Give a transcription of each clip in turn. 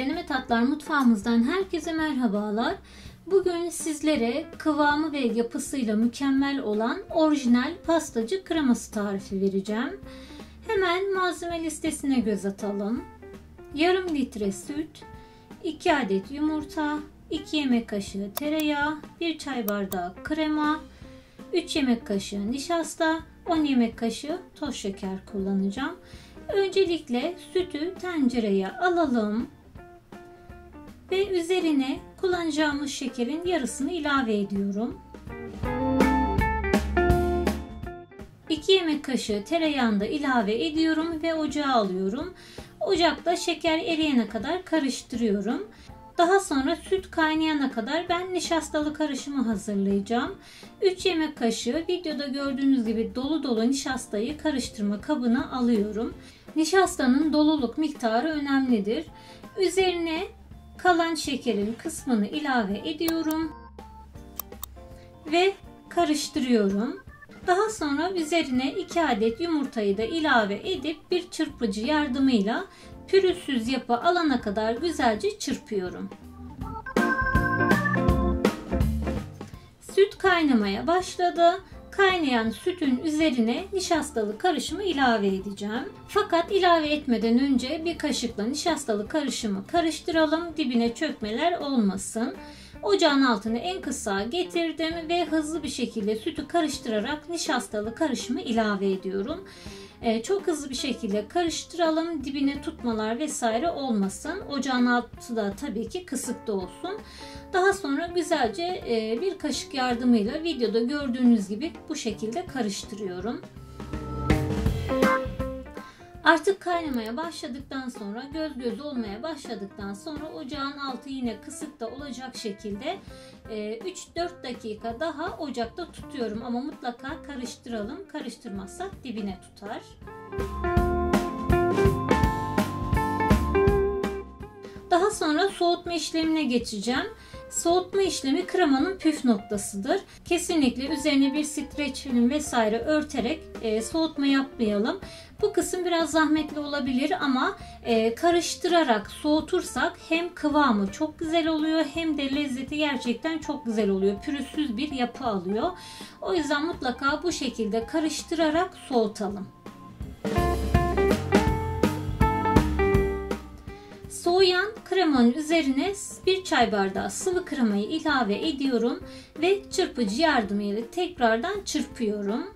Deneme Tatlar mutfağımızdan herkese merhabalar. Bugün sizlere kıvamı ve yapısıyla mükemmel olan orijinal pastacı kreması tarifi vereceğim. Hemen malzeme listesine göz atalım. Yarım litre süt, 2 adet yumurta, 2 yemek kaşığı tereyağı, 1 çay bardağı krema, 3 yemek kaşığı nişasta, 10 yemek kaşığı toz şeker kullanacağım. Öncelikle sütü tencereye alalım ve üzerine kullanacağımız şekerin yarısını ilave ediyorum. 2 yemek kaşığı tereyağını da ilave ediyorum ve ocağa alıyorum. Ocakta şeker eriyene kadar karıştırıyorum. Daha sonra süt kaynayana kadar ben nişastalı karışımı hazırlayacağım. 3 yemek kaşığı videoda gördüğünüz gibi dolu dolu nişastayı karıştırma kabına alıyorum. Nişastanın doluluk miktarı önemlidir. Üzerine kalan şekerin kısmını ilave ediyorum ve karıştırıyorum. Daha sonra üzerine 2 adet yumurtayı da ilave edip bir çırpıcı yardımıyla pürüzsüz yapı alana kadar güzelce çırpıyorum. Süt kaynamaya başladı. Kaynayan sütün üzerine nişastalı karışımı ilave edeceğim. Fakat ilave etmeden önce bir kaşıkla nişastalı karışımı karıştıralım. Dibine çökmeler olmasın. Ocağın altını en kısa getirdim ve hızlı bir şekilde sütü karıştırarak nişastalı karışımı ilave ediyorum. Çok hızlı bir şekilde karıştıralım. Dibine tutmalar vesaire olmasın. Ocağın altı da tabii ki kısıkta olsun. Daha sonra güzelce bir kaşık yardımıyla videoda gördüğünüz gibi bu şekilde karıştırıyorum. Artık kaynamaya başladıktan sonra göz göz olmaya başladıktan sonra ocağın altı yine kısıkta olacak şekilde 3-4 dakika daha ocakta tutuyorum ama mutlaka karıştıralım. Karıştırmazsak dibine tutar. Daha sonra soğutma işlemine geçeceğim. Soğutma işlemi kremanın püf noktasıdır. Kesinlikle üzerine bir streç film vesaire örterek soğutma yapmayalım. Bu kısım biraz zahmetli olabilir ama karıştırarak soğutursak hem kıvamı çok güzel oluyor hem de lezzeti gerçekten çok güzel oluyor. Pürüzsüz bir yapı alıyor. O yüzden mutlaka bu şekilde karıştırarak soğutalım. Soğuyan kremanın üzerine 1 çay bardağı sıvı kremayı ilave ediyorum ve çırpıcı yardımıyla tekrardan çırpıyorum.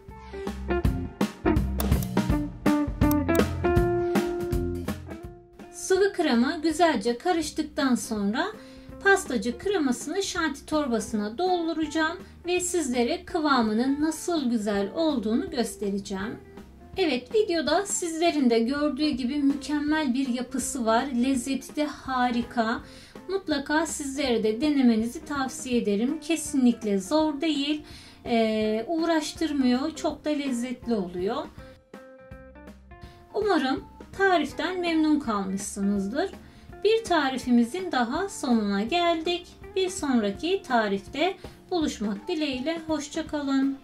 Sıvı krema güzelce karıştıktan sonra pastacı kremasını şanti torbasına dolduracağım ve sizlere kıvamının nasıl güzel olduğunu göstereceğim. Evet, videoda sizlerin de gördüğü gibi mükemmel bir yapısı var. Lezzeti de harika. Mutlaka sizlere de denemenizi tavsiye ederim. Kesinlikle zor değil. Uğraştırmıyor. Çok da lezzetli oluyor. Umarım tariften memnun kalmışsınızdır. Bir tarifimizin daha sonuna geldik. Bir sonraki tarifte buluşmak dileğiyle. Hoşça kalın.